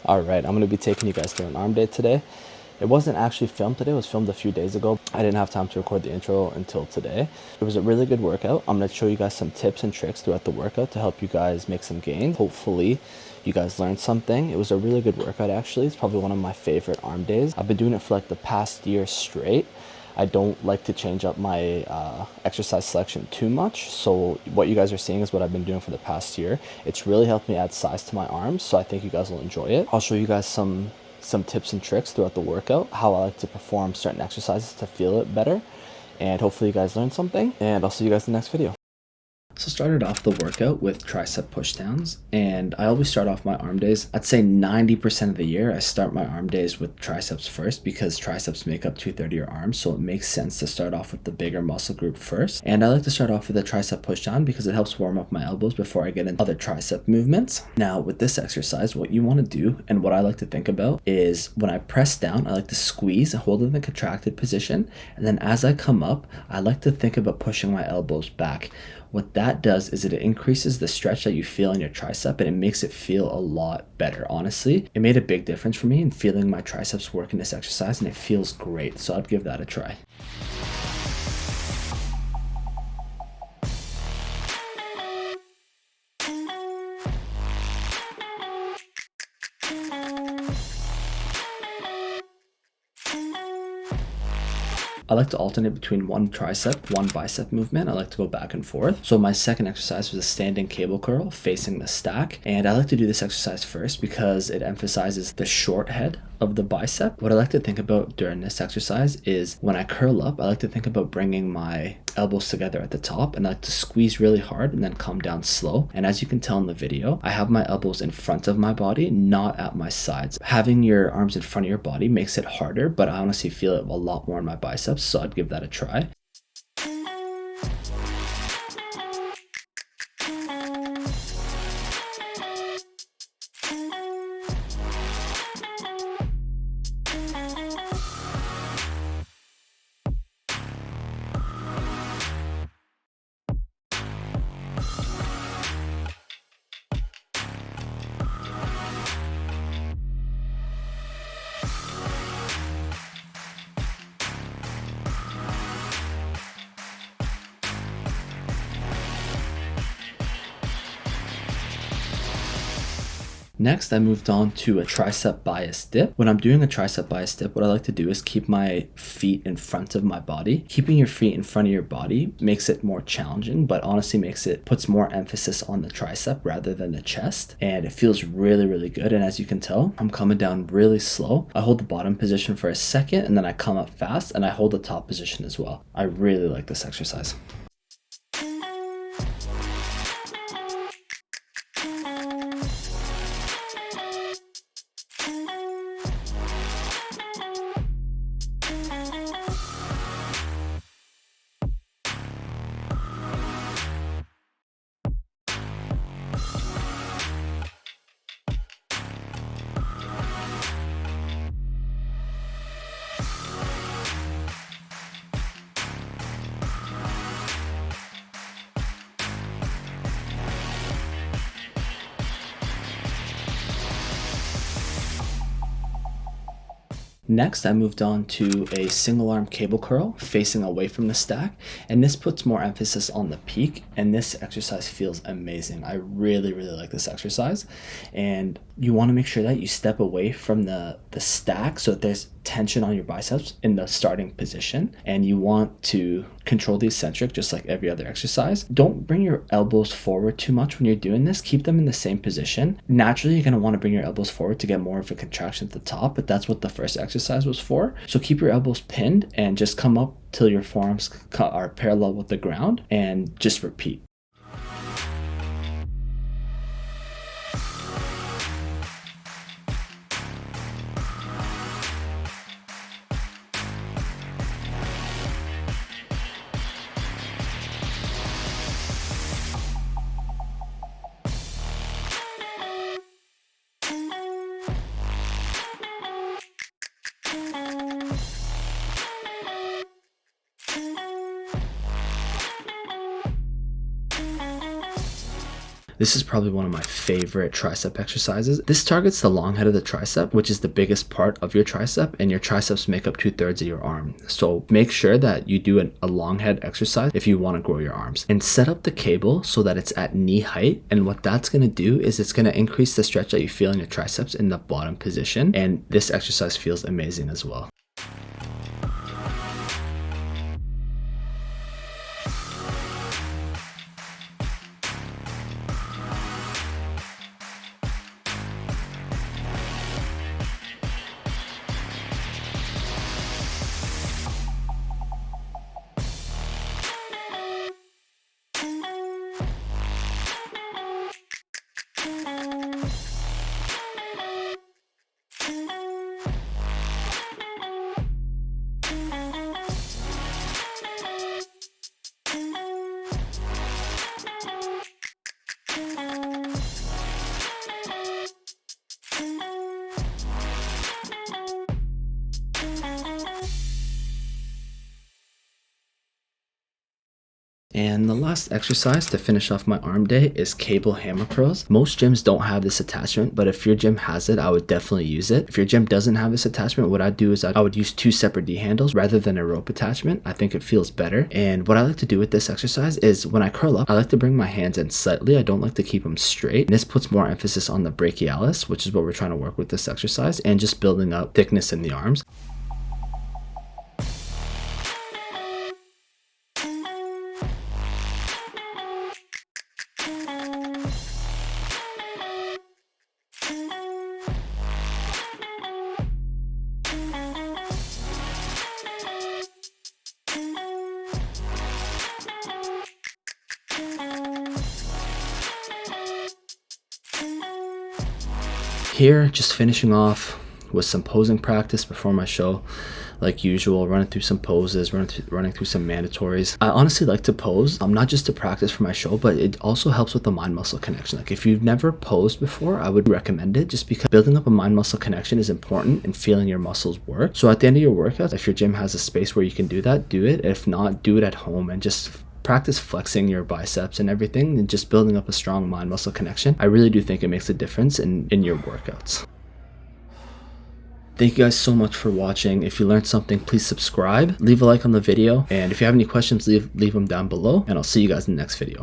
All right, I'm gonna be taking you guys through an arm day today. It wasn't actually filmed today, it was filmed a few days ago. I didn't have time to record the intro until today. It was a really good workout. I'm gonna show you guys some tips and tricks throughout the workout to help you guys make some gains. Hopefully you guys learned something. It was a really good workout actually. It's probably one of my favorite arm days. I've been doing it for like the past year straight. I don't like to change up my exercise selection too much. So what you guys are seeing is what I've been doing for the past year. It's really helped me add size to my arms. So I think you guys will enjoy it. I'll show you guys some tips and tricks throughout the workout, how I like to perform certain exercises to feel it better. And hopefully you guys learned something, and I'll see you guys in the next video. So started off the workout with tricep pushdowns, and I always start off my arm days. I'd say 90% of the year I start my arm days with triceps first because triceps make up 2/3 of your arms, so it makes sense to start off with the bigger muscle group first. And I like to start off with a tricep pushdown because it helps warm up my elbows before I get into other tricep movements. Now with this exercise, what you want to do and what I like to think about is when I press down, I like to squeeze and hold it in the contracted position, and then as I come up, I like to think about pushing my elbows back. What that does is it increases the stretch that you feel in your tricep, and it makes it feel a lot better. Honestly, it made a big difference for me in feeling my triceps work in this exercise, and it feels great. So I'd give that a try. I like to alternate between one tricep, one bicep movement. I like to go back and forth. So my second exercise was a standing cable curl facing the stack. And I like to do this exercise first because it emphasizes the short head of the bicep. What I like to think about during this exercise is when I curl up, I like to think about bringing my elbows together at the top, and I like to squeeze really hard and then come down slow. And as you can tell in the video, I have my elbows in front of my body, not at my sides. Having your arms in front of your body makes it harder, but I honestly feel it a lot more in my biceps, so I'd give that a try. Next, I moved on to a tricep bias dip. When I'm doing a tricep bias dip, what I like to do is keep my feet in front of my body. Keeping your feet in front of your body makes it more challenging, but honestly puts more emphasis on the tricep rather than the chest. And it feels really, really good. And as you can tell, I'm coming down really slow. I hold the bottom position for a second, and then I come up fast, and I hold the top position as well. I really like this exercise. Next, I moved on to a single arm cable curl facing away from the stack, and this puts more emphasis on the peak, and this exercise feels amazing. I really, really like this exercise, and you want to make sure that you step away from the stack so that there's tension on your biceps in the starting position, and you want to control the eccentric just like every other exercise. Don't bring your elbows forward too much when you're doing this. Keep them in the same position. Naturally, you're going to want to bring your elbows forward to get more of a contraction at the top, but that's what the first exercise was for. So keep your elbows pinned and just come up till your forearms are parallel with the ground, and just repeat. This is probably one of my favorite tricep exercises. This targets the long head of the tricep, which is the biggest part of your tricep, and your triceps make up 2/3 of your arm. So make sure that you do a long head exercise if you want to grow your arms. And set up the cable so that it's at knee height. And what that's going to do is it's going to increase the stretch that you feel in your triceps in the bottom position. And this exercise feels amazing as well. And the last exercise to finish off my arm day is cable hammer curls. Most gyms don't have this attachment, but if your gym has it, I would definitely use it. If your gym doesn't have this attachment, what I'd do is I would use 2 separate D handles rather than a rope attachment. I think it feels better. And what I like to do with this exercise is when I curl up, I like to bring my hands in slightly. I don't like to keep them straight. And this puts more emphasis on the brachialis, which is what we're trying to work with this exercise, and just building up thickness in the arms. Here, just finishing off with some posing practice before my show. Like usual, running through some poses, running through some mandatories. I honestly like to pose, not just to practice for my show, but it also helps with the mind-muscle connection. Like if you've never posed before, I would recommend it just because building up a mind-muscle connection is important and feeling your muscles work. So at the end of your workout, if your gym has a space where you can do that, do it. If not, do it at home and just practice flexing your biceps and everything and just building up a strong mind-muscle connection. I really do think it makes a difference in your workouts. Thank you guys so much for watching. If you learned something, please subscribe, leave a like on the video, and if you have any questions, leave them down below, and I'll see you guys in the next video.